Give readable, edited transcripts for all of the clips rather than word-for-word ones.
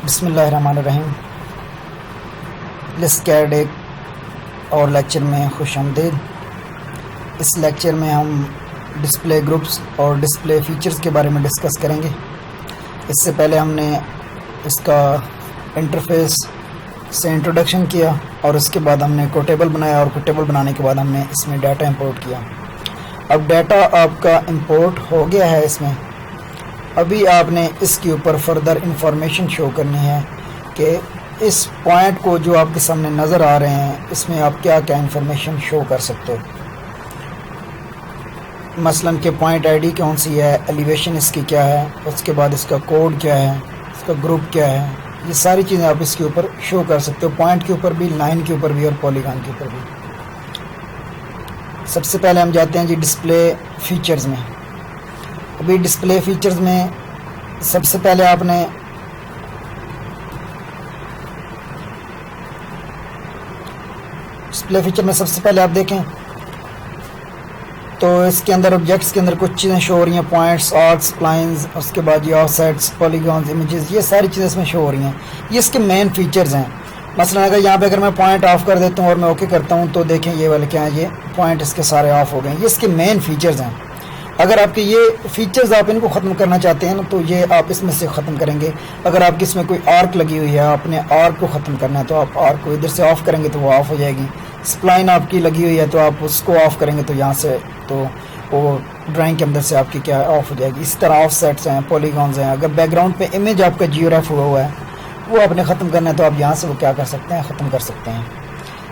बिस्मिल्लाहिर्रहमानिर्रहीम। लिस्कैड एक और लेक्चर में खुशामदीद। इस लेक्चर में हम डिस्प्ले ग्रुप्स और डिस्प्ले फ़ीचर्स के बारे में डिस्कस करेंगे। इससे पहले हमने इसका इंटरफेस से इंट्रोडक्शन किया और उसके बाद हमने को टेबल बनाया और को टेबल बनाने के बाद हमने इसमें डाटा इंपोर्ट किया। अब डाटा आपका इंपोर्ट हो गया है इसमें। अभी आपने इसके ऊपर फर्दर इंफॉर्मेशन शो करनी है कि इस पॉइंट को जो आपके सामने नज़र आ रहे हैं इसमें आप क्या क्या इंफॉर्मेशन शो कर सकते हो। मसलन के पॉइंट आईडी कौन सी है, एलिवेशन इसकी क्या है, उसके बाद इसका कोड क्या है, इसका ग्रुप क्या है, ये सारी चीज़ें आप इसके ऊपर शो कर सकते हो। पॉइंट के ऊपर भी, लाइन के ऊपर भी और पॉलीगॉन के ऊपर भी। सबसे पहले हम जाते हैं जी डिस्प्ले फीचर्स में। अभी डिस्प्ले फीचर्स में सबसे पहले आपने डिस्प्ले फीचर में सबसे पहले आप देखें तो इसके अंदर ऑब्जेक्ट्स के अंदर कुछ चीज़ें शो हो रही हैं, पॉइंट्स, आर्क्स, लाइंस, उसके बाद ये ऑफसेट्स, पॉलीगॉन्स, इमेजेस, ये सारी चीज़ें इसमें शो हो रही हैं। ये इसके मेन फीचर्स हैं। मसलन अगर मैं पॉइंट ऑफ कर देता हूँ और मैं ओके करता हूँ तो देखें ये वाले क्या हैं, ये पॉइंट इसके सारे ऑफ हो गए। ये इसके मेन फीचर्स हैं। अगर आपके ये फीचर्स आप इनको ख़त्म करना चाहते हैं ना तो ये आप इसमें से ख़त्म करेंगे। अगर आपकी इसमें कोई आर्क लगी हुई है, आपने आर्क को ख़त्म करना है तो आप आर्क को इधर से ऑफ़ करेंगे तो वो ऑफ़ हो जाएगी। स्प्लाइन आपकी लगी हुई है तो आप उसको ऑफ़ करेंगे तो यहाँ से तो वो ड्राइंग के अंदर से आपकी क्या ऑफ़ हो जाएगी। इस तरह ऑफ सेट्स हैं, पॉलीगॉन्स हैं। अगर बैकग्राउंड पे इमेज आपका जियोरेफ हुआ है वो आपने ख़त्म करना है तो आप यहाँ से वो क्या कर सकते हैं, ख़त्म कर सकते हैं।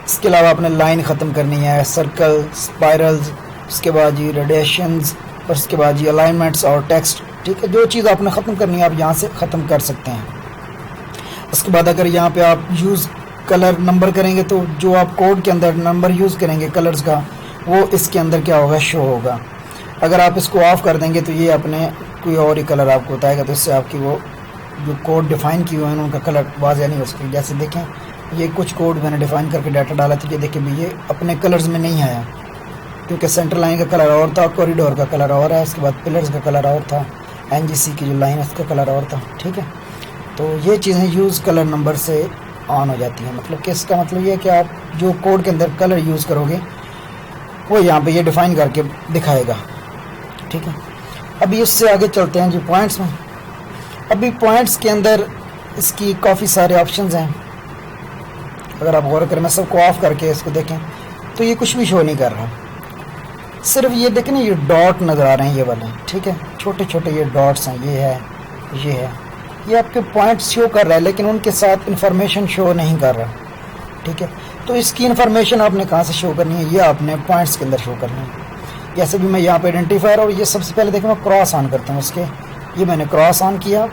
इसके अलावा आपने लाइन ख़त्म करनी है, सर्कल, स्पायरल्स, उसके बाद जी रेडिएशंस और उसके बाद जी अलाइनमेंट्स और टेक्स्ट। ठीक है, जो चीज़ आपने ख़त्म करनी है आप यहाँ से ख़त्म कर सकते हैं। उसके बाद अगर यहाँ पे आप यूज़ कलर नंबर करेंगे तो जो आप कोड के अंदर नंबर यूज़ करेंगे कलर्स का वो इसके अंदर क्या होगा, शो होगा। अगर आप इसको ऑफ़ कर देंगे तो ये अपने कोई और ही कलर आपको बताएगा, तो इससे आपकी वो जो कोड डिफ़ाइन किए हुए हैं उनका कलर वाज़ेह नहीं हो सकती। जैसे देखें ये कुछ कोड मैंने डिफ़ाइन करके डाटा डाला था, ये देखें भी ये अपने कलर्स में नहीं आया क्योंकि सेंटर लाइन का कलर और था, कॉरिडोर का कलर और है, उसके बाद पिलर्स का कलर और था, एनजीसी की जो लाइन है उसका कलर और था। ठीक है, तो ये चीज़ें यूज़ कलर नंबर से ऑन हो जाती हैं। मतलब कि इसका मतलब ये है कि आप जो कोड के अंदर कलर यूज़ करोगे वो यहाँ पे ये डिफ़ाइन करके दिखाएगा। ठीक है, अभी उससे आगे चलते हैं जी पॉइंट्स में। अभी पॉइंट्स के अंदर इसकी काफ़ी सारे ऑप्शंस हैं। अगर आप गौर करें, मैं सबको ऑफ़ करके इसको देखें तो ये कुछ भी शो नहीं कर रहा। सिर्फ ये देखें ना, ये डॉट नज़र आ रहे हैं ये वाले। ठीक है, छोटे छोटे ये डॉट्स हैं, ये है, ये है, ये आपके पॉइंट्स शो कर रहा है लेकिन उनके साथ इंफॉर्मेशन शो नहीं कर रहा। ठीक है, तो इसकी इंफॉर्मेशन आपने कहाँ से शो करनी है, ये आपने पॉइंट्स के अंदर शो करनी है। जैसे भी मैं यहाँ पे आइडेंटिफायर और ये सबसे पहले देखें मैं क्रॉस ऑन करता हूँ उसके, ये मैंने क्रॉस ऑन किया,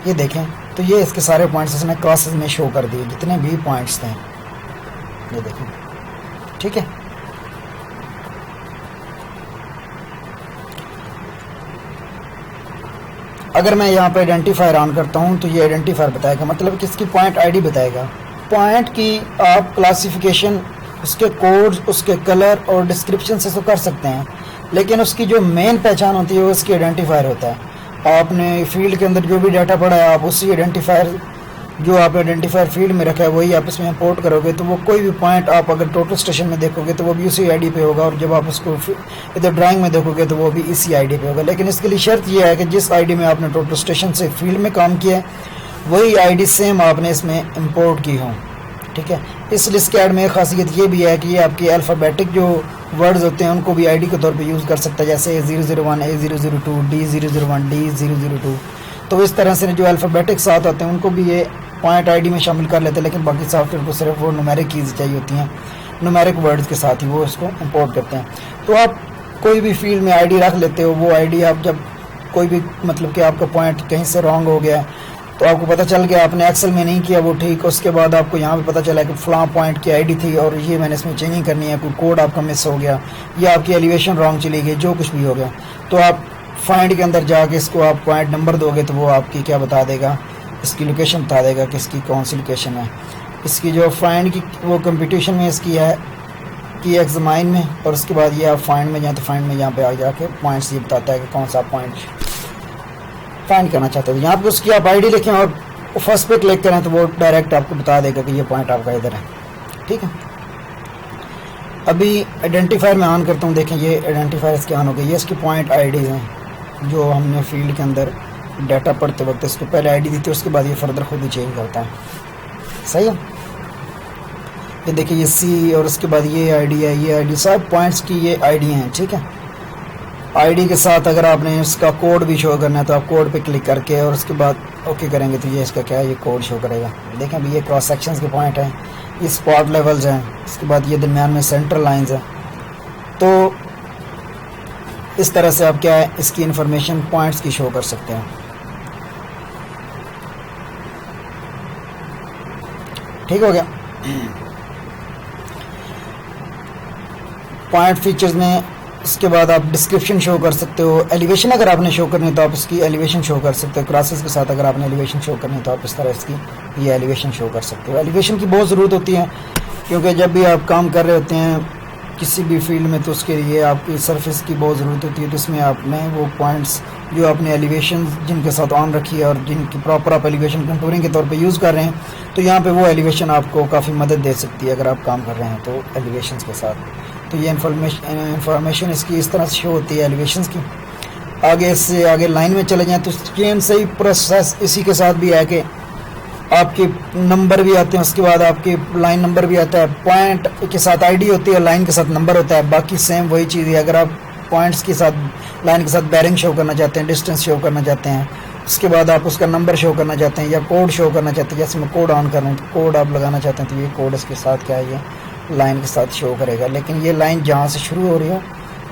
ये देखें तो ये इसके सारे पॉइंट्स इसने क्रॉसेस में शो कर दिए जितने भी पॉइंट्स थे, ये देखें। ठीक है, अगर मैं यहाँ पे आइडेंटिफायर ऑन करता हूँ तो ये आइडेंटिफायर बताएगा, मतलब कि इसकी पॉइंट आईडी बताएगा। पॉइंट की आप क्लासिफिकेशन उसके कोड्स, उसके कलर और डिस्क्रिप्शन से तो कर सकते हैं, लेकिन उसकी जो मेन पहचान होती है वो उसकी आइडेंटिफायर होता है। आपने फील्ड के अंदर जो भी डाटा पड़ा है आप उसी आइडेंटिफायर, जो आप आइडेंटिफायर फील्ड में रखा है वही आप इसमें इंपोर्ट करोगे तो वो कोई भी पॉइंट आप अगर टोटल स्टेशन में देखोगे तो वो भी उसी आईडी पे होगा, और जब आप उसको इधर ड्राइंग में देखोगे तो वो भी इसी आईडी पे होगा। लेकिन इसके लिए शर्त ये है कि जिस आईडी में आपने टोटल स्टेशन से फील्ड में काम किया है वही आईडी सेम आपने इसमें इंपोर्ट की हो। ठीक है, इस लिस्कैड में एक खासियत ये भी है कि ये आपकी अल्फ़ाबेटिक जो वर्ड्स होते हैं उनको भी आईडी के तौर पे यूज़ कर सकता है, जैसे A001, A002, D001, D002। तो इस तरह से जो अल्फ़ाबेटिक साथ होते हैं उनको भी ये पॉइंट आईडी में शामिल कर लेते हैं, लेकिन बाकी सॉफ्टवेयर को सिर्फ वो न्यूमेरिक कीज़ चाहिए होती हैं, न्यूमेरिक वर्ड्स के साथ ही वो इसको इंपोर्ट करते हैं। तो आप कोई भी फील्ड में आईडी रख लेते हो, वो आईडी आप जब कोई भी मतलब कि आपका पॉइंट कहीं से रॉन्ग हो गया तो आपको पता चल गया, आपने एक्सेल में नहीं किया वो ठीक, उसके बाद आपको यहाँ पे पता चला कि फलां पॉइंट की आईडी थी और ये मैंने इसमें चेंजिंग करनी है, कोई कोड आपका मिस हो गया या आपकी एलिवेशन रॉन्ग चली गई, जो कुछ भी हो गया, तो आप फाइंड के अंदर जाके इसको आप पॉइंट नंबर दोगे तो वो आपकी क्या बता देगा, इसकी लोकेशन बता देगा कि इसकी कौन सी लोकेशन है। इसकी जो फाइंड की वो कंप्यूटेशन में इसकी है कि एग्जामाइन में, और उसके बाद ये आप फाइंड में जाए तो फाइंड में यहाँ पे आ जाके पॉइंट्स ये बताता है कि कौन सा पॉइंट फाइंड करना चाहते हैं। तो यहाँ पे उसकी आप आईडी लिखें और फर्स्ट पे क्लिक करें तो वो डायरेक्ट आपको बता देगा कि ये पॉइंट आपका इधर है। ठीक है, अभी आइडेंटिफायर में ऑन करता हूँ। देखें ये आइडेंटिफायर इसके ऑन हो गए। ये इसकी पॉइंट आईडीज़ हैं जो हमने फील्ड के अंदर डाटा पढ़ते वक्त इसको पहले आईडी दी थी, उसके बाद ये फर्दर खुद ही चेंज करता है। सही है, ये देखिए ये सी और उसके बाद ये आईडी है, ये आईडी सब पॉइंट्स की ये आईडी हैं। ठीक है, आईडी के साथ अगर आपने इसका कोड भी शो करना है तो आप कोड पे क्लिक करके और उसके बाद ओके करेंगे तो ये इसका क्या है, ये कोड शो करेगा। देखें अभी ये क्रॉस सेक्शंस के पॉइंट हैं, ये स्पॉट लेवल्स हैं, इसके बाद ये दरमियान में सेंट्रल लाइंस हैं। तो इस तरह से आप क्या है इसकी इंफॉर्मेशन पॉइंट्स की शो कर सकते हैं। ठीक हो गया। पॉइंट फीचर्स में इसके बाद आप डिस्क्रिप्शन शो कर सकते हो। एलिवेशन अगर आपने शो करनी है तो आप इसकी एलिवेशन शो कर सकते हो। क्रॉसेस के साथ अगर आपने एलिवेशन शो करनी है तो आप इस तरह इसकी ये एलिवेशन शो कर सकते हो। एलिवेशन की बहुत ज़रूरत होती है क्योंकि जब भी आप काम कर रहे होते हैं किसी भी फील्ड में तो उसके लिए आपकी सरफेस की बहुत ज़रूरत होती है। तो इसमें आपने वो पॉइंट्स जो आपने एलिवेशन जिनके साथ ऑन रखी है और जिनकी प्रॉपर आप एलिवेशन कंटूरिंग के तौर पे यूज़ कर रहे हैं तो यहाँ पे वो एलिवेशन आपको काफ़ी मदद दे सकती है अगर आप काम कर रहे हैं तो एलिवेशन के साथ। तो ये इंफॉर्मेशन इसकी इस तरह से शो होती है एलिवेशन की। आगे से आगे लाइन में चले जाएँ तो सेम सही प्रोसेस इसी के साथ भी है कि आपके नंबर भी आते हैं, उसके बाद आपके लाइन नंबर भी आता है, पॉइंट के साथ आईडी होती है, लाइन के साथ नंबर होता है। बाकी सेम वही चीज़ है। अगर आप पॉइंट्स के साथ लाइन के साथ बेरिंग शो करना चाहते हैं, डिस्टेंस शो करना चाहते हैं, उसके बाद आप उसका नंबर शो करना चाहते हैं या कोड शो करना चाहते हैं, जैसे मैं कोड ऑन कर रहा हूँ तो कोड आप लगाना चाहते हैं तो ये कोड इसके साथ क्या है ये लाइन के साथ शो करेगा। लेकिन ये लाइन जहाँ से शुरू हो रही हो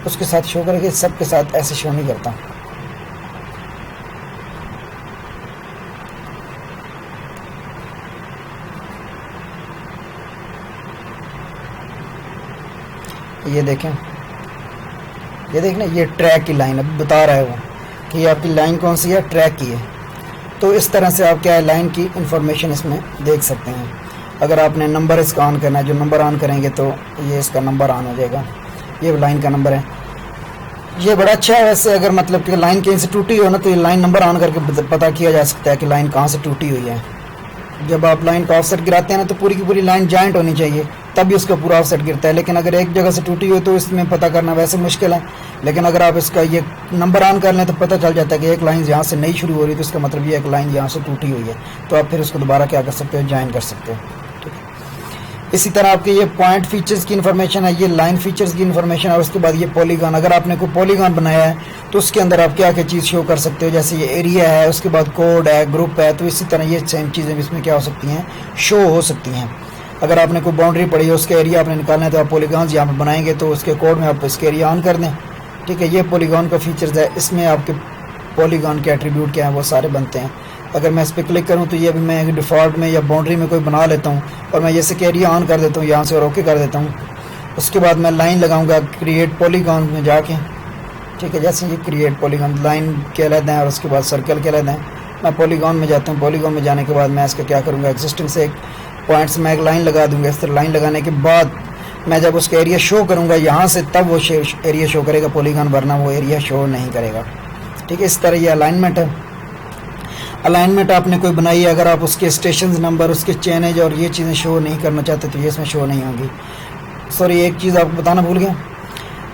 उसके साथ शो करेगा, सब के साथ ऐसे शो नहीं करता। ये देखें, ये देखना ये ट्रैक की लाइन अभी बता रहा है वो कि ये आपकी लाइन कौन सी है, ट्रैक की है। तो इस तरह से आप क्या है लाइन की इंफॉर्मेशन इसमें देख सकते हैं। अगर आपने नंबर इसका ऑन करना है, जो नंबर ऑन करेंगे तो ये इसका नंबर ऑन हो जाएगा, ये लाइन का नंबर है। ये बड़ा अच्छा है वैसे। अगर मतलब कि लाइन कहीं से टूटी हो ना तो ये लाइन नंबर ऑन करके पता किया जा सकता है कि लाइन कहाँ से टूटी हुई है। जब आप लाइन का ऑफसेट गिराते हैं ना तो पूरी की पूरी लाइन जॉइंट होनी चाहिए तभी उसका पूरा ऑफसेट गिरता है। लेकिन अगर एक जगह से टूटी हुई तो इसमें पता करना वैसे मुश्किल है। लेकिन अगर आप इसका ये नंबर ऑन कर लें तो पता चल जाता है कि एक लाइन यहाँ से नई शुरू हो रही है तो इसका मतलब ये एक लाइन यहाँ से टूटी हुई है, तो आप फिर उसको दोबारा क्या कर सकते हो, ज्वाइन कर सकते हो। ठीक है, इसी तरह आपके ये पॉइंट फीचर्स की इन्फॉर्मेशन है, ये लाइन फीचर्स की इन्फॉर्मेशन है। और उसके बाद ये पॉलीगॉन, अगर आपने कोई पॉलीगॉन बनाया है तो उसके अंदर आप क्या क्या चीज़ शो कर सकते हो, जैसे ये एरिया है, उसके बाद कोड है, ग्रुप है। तो इसी तरह ये सेम चीज़ें इसमें क्या हो सकती हैं, शो हो सकती हैं। अगर आपने कोई बाउंड्री पड़ी है उसका एरिया आपने निकालना है तो आप पॉलीगॉन्स यहाँ पर बनाएंगे तो उसके कोड में आप इसके एरिया ऑन कर दें। ठीक है, ये पॉलीगॉन का फीचर्स है, इसमें आपके पॉलीगॉन के एट्रीब्यूट क्या हैं वो सारे बनते हैं। अगर मैं इस पर क्लिक करूँ तो ये अभी मैं डिफ़ॉल्ट में या बाउंड्री में कोई बना लेता हूँ और मैं जैसे कि एरिया ऑन कर देता हूँ यहाँ से और ओके कर देता हूँ। उसके बाद मैं लाइन लगाऊंगा क्रिएट पॉलीगॉन में जाके। ठीक है, जैसे ये क्रिएट पॉलीगॉन लाइन के लेते हैं और उसके बाद सर्कल के लेते हैं। मैं पॉलीगॉन में जाता हूँ, पॉलीगॉन में जाने के बाद मैं इसका क्या करूँगा, एग्जिस्टिंग से एक पॉइंट्स में एक लाइन लगा दूँगा। इस तरह लाइन लगाने के बाद मैं जब उसका एरिया शो करूँगा यहाँ से तब वो एरिया शो करेगा पॉलीगॉन, वरना वो एरिया शो नहीं करेगा। ठीक है, इस तरह ये अलाइनमेंट है। अलाइनमेंट आपने कोई बनाई है, अगर आप उसके स्टेशन नंबर, उसके चेनेज और ये चीज़ें शो नहीं करना चाहते तो ये इसमें शो नहीं होंगी। सॉरी, एक चीज़ आपको बताना भूल गया,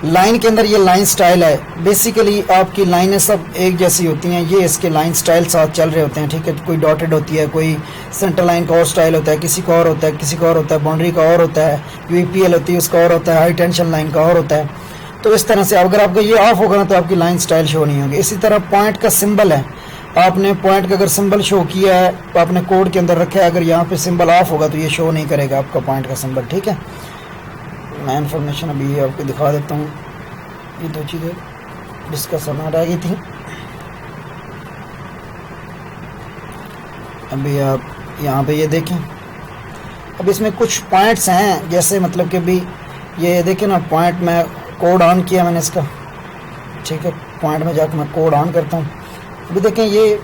लाइन के अंदर ये लाइन स्टाइल है। बेसिकली आपकी लाइनें सब एक जैसी होती हैं, ये इसके लाइन स्टाइल साथ चल रहे होते हैं। ठीक है, कोई डॉटेड होती है, कोई सेंटर लाइन का और स्टाइल होता है, किसी का और होता है, किसी का और होता है, बाउंड्री का और होता है, यूपीएल होती है उसका और होता है, हाई टेंशन लाइन का और होता है। तो इस तरह से अगर आपका ये ऑफ होगा ना तो आपकी लाइन स्टाइल शो नहीं होगी। इसी तरह पॉइंट का सिंबल है, आपने पॉइंट का अगर सिंबल शो किया है तो आपने कोड के अंदर रखा है, अगर यहाँ पे सिंबल ऑफ होगा तो ये शो नहीं करेगा आपका पॉइंट का सिंबल। ठीक है, मैं इन्फॉर्मेशन अभी आपको दिखा देता हूँ। ये दो चीज़ें डिस्कस होना रह गई थी। अभी आप यहाँ पे ये देखें, अब इसमें कुछ पॉइंट्स हैं, जैसे मतलब कि अभी ये देखें ना, पॉइंट में कोड ऑन किया मैंने इसका। ठीक है, पॉइंट में जाकर मैं कोड ऑन करता हूँ। अभी देखें ये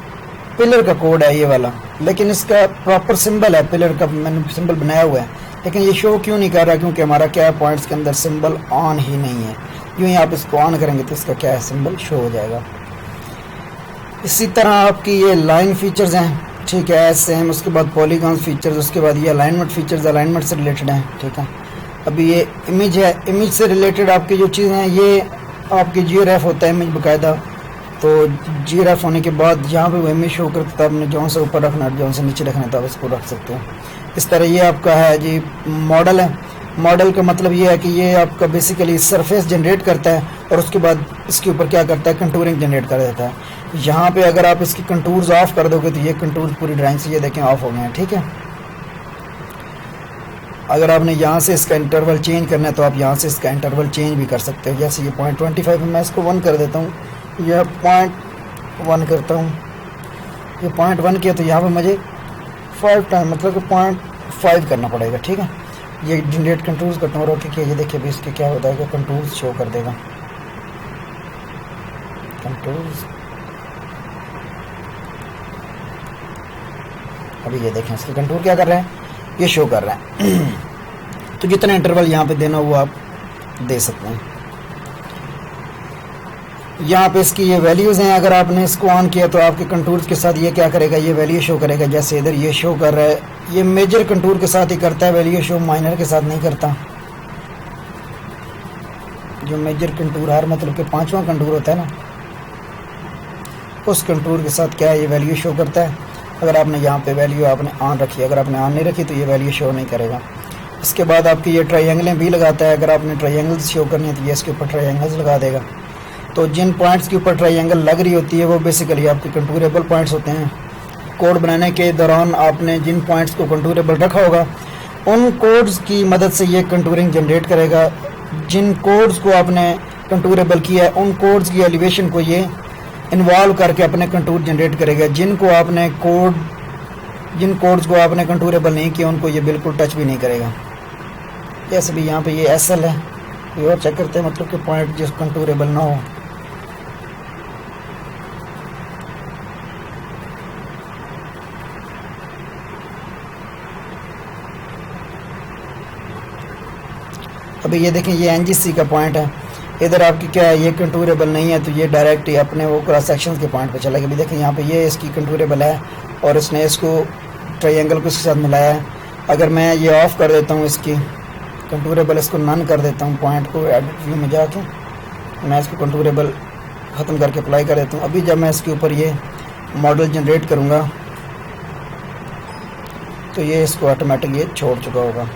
पिलर का कोड है ये वाला, लेकिन इसका प्रॉपर सिंबल है पिलर का, मैंने सिंबल बनाया हुआ है, लेकिन ये शो क्यों नहीं कर रहा, क्योंकि हमारा क्या है, पॉइंट्स के अंदर सिंबल ऑन ही नहीं है। यूँ ही आप इसको ऑन करेंगे तो इसका क्या है, सिंबल शो हो जाएगा। इसी तरह आपकी ये लाइन फीचर्स हैं, ठीक है, सेम। उसके बाद पॉलीगॉन फीचर्स, उसके बाद ये अलाइनमेंट फीचर्स अलाइनमेंट से रिलेटेड हैं, ठीक है। अभी ये इमेज है, इमेज से रिलेटेड आपकी जो चीज़ें हैं ये आपकी GRF होता है इमेज बाकायदा। तो GRF होने के बाद जहाँ पे वो इमेज शो करता है आपने जौन से ऊपर रखना है जौन से नीचे रखना है तो आप इसको रख सकते हो। इस तरह ये आपका है जी मॉडल है। मॉडल का मतलब ये है कि ये आपका बेसिकली सरफेस जनरेट करता है और उसके बाद इसके ऊपर क्या करता है, कंटूरिंग जनरेट कर देता है। यहाँ पे अगर आप इसकी कंटूर्स ऑफ कर दोगे तो ये कंटूर पूरी ड्राइंग से ये देखें ऑफ हो गए हैं, ठीक है। अगर आपने यहाँ से इसका इंटरवल चेंज करना है तो आप यहाँ से इसका इंटरवल चेंज भी कर सकते हो। जैसे ये 0.25 है, मैं इसको 1 कर देता हूँ, यह 0.1 करता हूँ, ये 0.1 किया तो यहाँ पे मुझे 5 टाइम मतलब कि 0.5 करना पड़ेगा, ठीक है। ये जनरेट कंटूर्स का टोर ओके किया, ये देखिए अभी इसके क्या होता है कि कंटूर्स शो कर देगा, कंटूर्स। अभी ये देखें इसके कंटूर क्या कर रहे हैं, ये शो कर रहा है। तो जितना इंटरवल यहाँ पे देना वो आप दे सकते हैं। यहाँ पे इसकी ये वैल्यूज़ हैं, अगर आपने इसको ऑन किया तो आपके कंटूर्स के साथ ये क्या करेगा, ये वैल्यू शो करेगा। जैसे इधर ये शो कर रहा है, ये मेजर कंटूर के साथ ही करता है वैल्यू शो, माइनर के साथ नहीं करता। जो मेजर कंटूर हर मतलब कि 5वां कंटूर होता है ना, उस कंटूर के साथ क्या है ये वैल्यू शो करता है। अगर आपने यहाँ पे वैल्यू आपने ऑन रखी, अगर आपने ऑन नहीं रखी तो ये वैल्यू शो नहीं करेगा। इसके बाद आपकी ये ट्रायंगलें भी लगाता है, अगर आपने ट्रायंगल्स शो करनी है तो ये इसके ऊपर ट्रायंगल्स लगा देगा। तो जिन पॉइंट्स के ऊपर ट्रायंगल लग रही होती है वो बेसिकली आपके कंटूरेबल पॉइंट्स होते हैं। कोड बनाने के दौरान आपने जिन पॉइंट्स को कंटूरेबल रखा होगा उन कोड्स की मदद से ये कंटूरिंग जनरेट करेगा। जिन कोड्स को आपने कंटूरेबल किया है उन कोड्स की एलिवेशन को ये इन्वॉल्व करके अपने कंटूर जनरेट करेगा। जिन कोड्स को आपने कंटूरेबल नहीं किया उनको ये बिल्कुल टच भी नहीं करेगा। जैसे भी यहाँ पे ये SL है, कोई और चेक करते हैं मतलब कि पॉइंट जिस कंटूरेबल ना हो। अभी ये देखें ये NGC का पॉइंट है, इधर आपकी क्या है ये कंटूरेबल नहीं है तो ये डायरेक्ट ही अपने वो क्रॉस सेक्शन के पॉइंट पे चला गया। अभी देखें यहाँ पे ये इसकी कंटूरेबल है और इसने इसको ट्रायंगल को इसके साथ मिलाया है। अगर मैं ये ऑफ़ कर देता हूँ इसकी कंटूरेबल, इसको नन कर देता हूँ, पॉइंट को एडिट व्यू में जाके मैं इसको कंटूरेबल ख़त्म करके अप्लाई कर देता हूँ। अभी जब मैं इसके ऊपर ये मॉडल जनरेट करूँगा तो ये इसको ऑटोमेटिक ये छोड़ चुका होगा।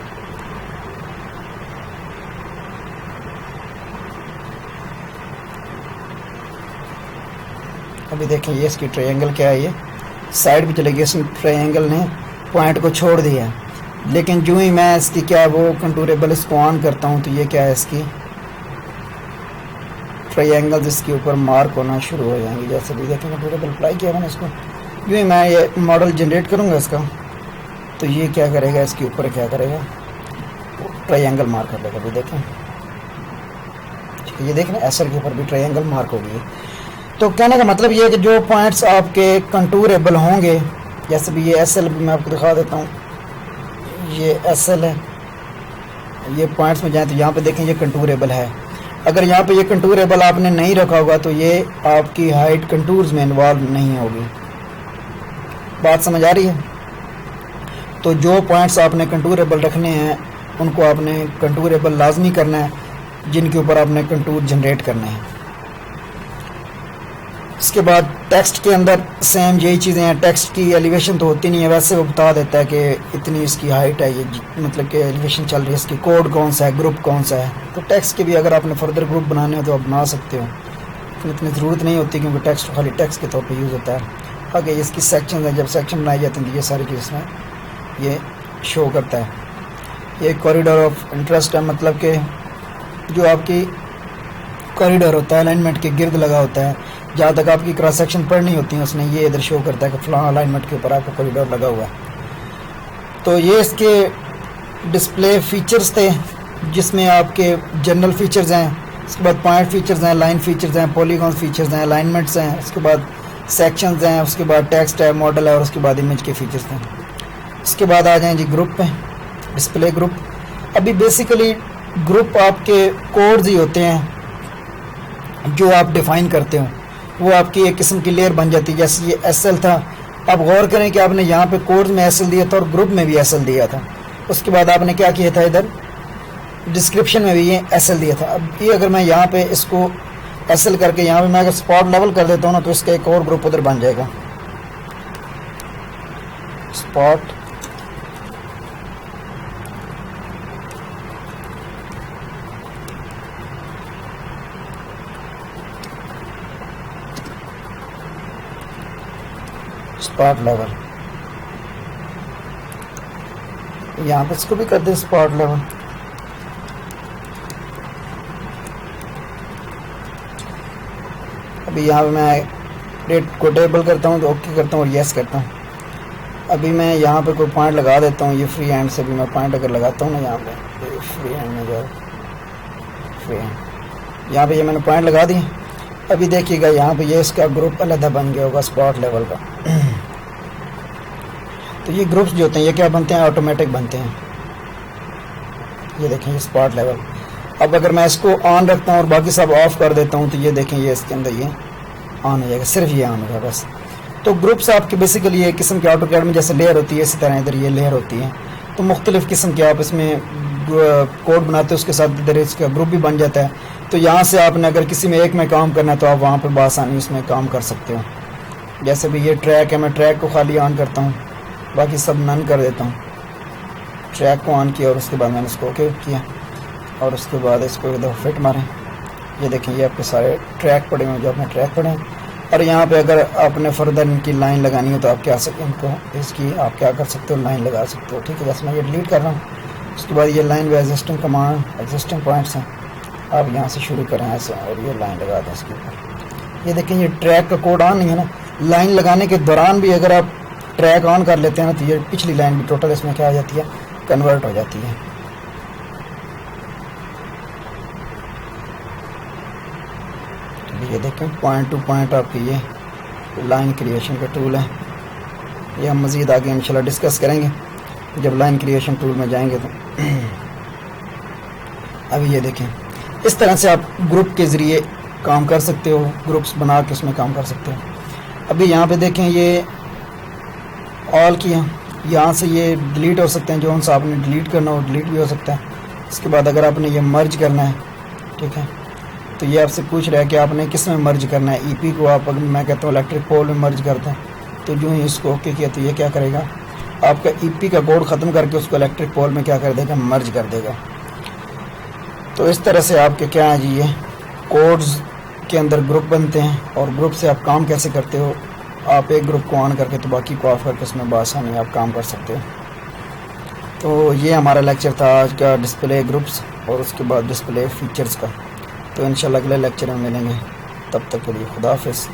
अभी देखें ये इसकी ट्रायंगल क्या है, ये साइड भी चलेगी, इसने ट्रायंगल ने पॉइंट को छोड़ दिया। लेकिन जो ही मैं इसकी क्या वो कंटूरेबल इसको ऑन करता हूँ तो ये क्या है इसकी ट्रायंगल्स इसके ऊपर मार्क होना शुरू हो जाएंगे। जैसे भी देखें कंटूरेबल अप्लाई किया मैंने इसको, जो ही मैं ये मॉडल जनरेट करूँगा इसका तो ये क्या करेगा, इसके ऊपर क्या करेगा, ट्रायंगल मार्क कर देगा। अभी देखें ये देखें SL के ऊपर भी ट्रायंगल मार्क हो गई। तो कहने का मतलब ये है कि जो पॉइंट्स आपके कंटूरेबल होंगे, जैसे भी ये SL भी मैं आपको दिखा देता हूँ, ये SL है, ये पॉइंट्स में जाएँ तो यहाँ पे देखें ये कंटूरेबल है। अगर यहाँ पे ये कंटूरेबल आपने नहीं रखा होगा तो ये आपकी हाइट कंटूर्स में इन्वॉल्व नहीं होगी। बात समझ आ रही है? तो जो पॉइंट्स आपने कंटूरेबल रखने हैं उनको आपने कंटूरेबल लाजमी करना है जिनके ऊपर आपने कंटूर जनरेट करने हैं। इसके बाद टेक्स्ट के अंदर सेम यही चीज़ें हैं। टेक्स्ट की एलिवेशन तो होती नहीं है, वैसे वो बता देता है कि इतनी इसकी हाइट है, ये मतलब कि एलिवेशन चल रही है, इसकी कोड कौन सा है, ग्रुप कौन सा है। तो टेक्स्ट के भी अगर आपने फर्दर ग्रुप बनाने हो तो आप बना सकते हो, तो इतनी ज़रूरत नहीं होती क्योंकि टेक्स्ट खाली टेक्स्ट के तौर पर यूज़ होता है। आगे इसकी सेक्शन है, जब सेक्शन बनाए जाते हैं तो ये सारी चीज़ें ये शो करता है। ये कॉरिडोर ऑफ इंटरेस्ट है, मतलब कि जो आपकी कॉरिडोर होता है अलाइनमेंट के गिर्द लगा होता है, जहाँ तक आपकी क्रॉस सेक्शन पढ़नी होती है उसने ये इधर शो करता है कि फलां अलाइनमेंट के ऊपर आपका कॉरिडोर लगा हुआ है। तो ये इसके डिस्प्ले फीचर्स थे जिसमें आपके जनरल फीचर्स हैं, उसके बाद पॉइंट फीचर्स हैं, लाइन फीचर्स हैं, पॉलीगॉन फीचर्स हैं, अलाइनमेंट्स हैं, उसके बाद सेक्शंस हैं, उसके बाद टेक्स्ट है, मॉडल है और उसके बाद इमेज के फीचर्स हैं। इसके बाद आ जाएँ जी ग्रुप पे, डिस्प्ले ग्रुप। अभी बेसिकली ग्रुप आपके कोड्स ही होते हैं जो आप डिफ़ाइन करते हो। वो आपकी एक किस्म की लेयर बन जाती है। जैसे ये SL था, आप गौर करें कि आपने यहाँ पे कोड में SL दिया था और ग्रुप में भी SL दिया था। उसके बाद आपने क्या किया था, इधर डिस्क्रिप्शन में भी ये SL दिया था। अब ये अगर मैं यहाँ पे इसको SL करके यहाँ पे मैं अगर स्पॉट लेवल कर देता हूँ ना, तो इसका एक और ग्रुप उधर बन जाएगा, स्पॉट स्पॉट लेवल। यहाँ पे इसको भी कर दें स्पॉट लेवल। अभी यहाँ पे मैं डेट को टेबल करता हूँ तो ओके करता हूँ और यस करता हूँ। अभी मैं यहाँ पे कोई पॉइंट लगा देता हूँ, ये फ्री हैंड से भी मैं पॉइंट अगर लगाता हूँ ना, यहाँ पे फ्री हैंड में जाओ, फ्री हैंड, यहाँ पे ये मैंने पॉइंट लगा दिए। अभी देखिएगा यहाँ पे ये इसका ग्रुप अलग बन गया होगा स्पॉट लेवल का। तो ये ग्रुप्स जो होते हैं ये क्या बनते हैं, ऑटोमेटिक बनते हैं। ये देखें ये स्पॉट लेवल। अब अगर मैं इसको ऑन रखता हूँ और बाकी सब ऑफ कर देता हूँ तो ये देखें ये इसके अंदर ये ऑन हो जाएगा, सिर्फ ये ऑन होगा बस। तो ग्रुप्स आपके बेसिकली ये किस्म के ऑटोकैड में जैसे लेयर होती है, इसी तरह इधर ये लेयर होती है। तो मुख्तलिफ़ किस्म के आप इसमें कोड बनाते हो, उसके साथ इधर इसका ग्रुप भी बन जाता है। तो यहाँ से आपने अगर किसी में एक में काम करना है तो आप वहाँ पर बआसानी उसमें काम कर सकते हो। जैसे भी ये ट्रैक है, मैं ट्रैक को खाली ऑन करता हूँ, बाकी सब नन कर देता हूँ। ट्रैक को ऑन किया और उसके बाद मैंने इसको ओके किया और उसके बाद इसको इधर फिट मारें। ये देखें ये आपके सारे ट्रैक पड़े हुए जो आपने ट्रैक पड़े हैं। और यहाँ पे अगर आपने फर्दर इनकी लाइन लगानी हो तो आप क्या सकते इनको इसकी आप क्या कर सकते हो, लाइन लगा सकते हो। ठीक है, जैसे मैं ये डिलीट कर रहा हूँ, उसके बाद ये लाइन में एग्जिस्टिंग कमांड एग्जिस्टिंग पॉइंट्स हैं, आप यहाँ से शुरू करें ऐसे और ये लाइन लगा दें इसके ऊपर। ये देखें ये ट्रैक का कोड ऑन नहीं है ना, लाइन लगाने के दौरान भी अगर आप ट्रैक ऑन कर लेते हैं ना तो ये पिछली लाइन भी टोटल इसमें क्या हो जाती है, कन्वर्ट हो जाती है। तो ये देखें पॉइंट टू पॉइंट आपकी ये लाइन क्रिएशन का टूल है। ये हम मज़ीद आगे इंशाल्लाह डिस्कस करेंगे जब लाइन क्रिएशन टूल में जाएंगे तो। अभी ये देखें इस तरह से आप ग्रुप के ज़रिए काम कर सकते हो, ग्रुप्स बना के उसमें काम कर सकते हो। अभी यहाँ पे देखें ये ऑल किया, यहाँ से ये डिलीट हो सकते हैं, जो उनसे आपने डिलीट करना हो डिलीट भी हो सकता है। इसके बाद अगर आपने ये मर्ज करना है, ठीक है, तो ये आपसे पूछ रहा है कि आपने किस में मर्ज करना है। ईपी को आप अगर मैं कहता हूँ इलेक्ट्रिक पोल में मर्ज करते हैं तो जो ही इसको ओके किया तो ये क्या करेगा, आपका ईपी का कोड ख़त्म करके उसको इलेक्ट्रिक पोल में क्या कर देगा, मर्ज कर देगा। तो इस तरह से आपके क्या है जी, ये कोड्स के अंदर ग्रुप बनते हैं और ग्रुप से आप काम कैसे करते हो, आप एक ग्रुप को ऑन करके तो बाकी को ऑफ करके उसमें बआसानी आप काम कर सकते हो। तो ये हमारा लेक्चर था आज का डिस्प्ले ग्रुप्स और उसके बाद डिस्प्ले फीचर्स का। तो इंशाल्लाह अगले लेक्चर में मिलेंगे, तब तक के लिए खुदा हाफिज़।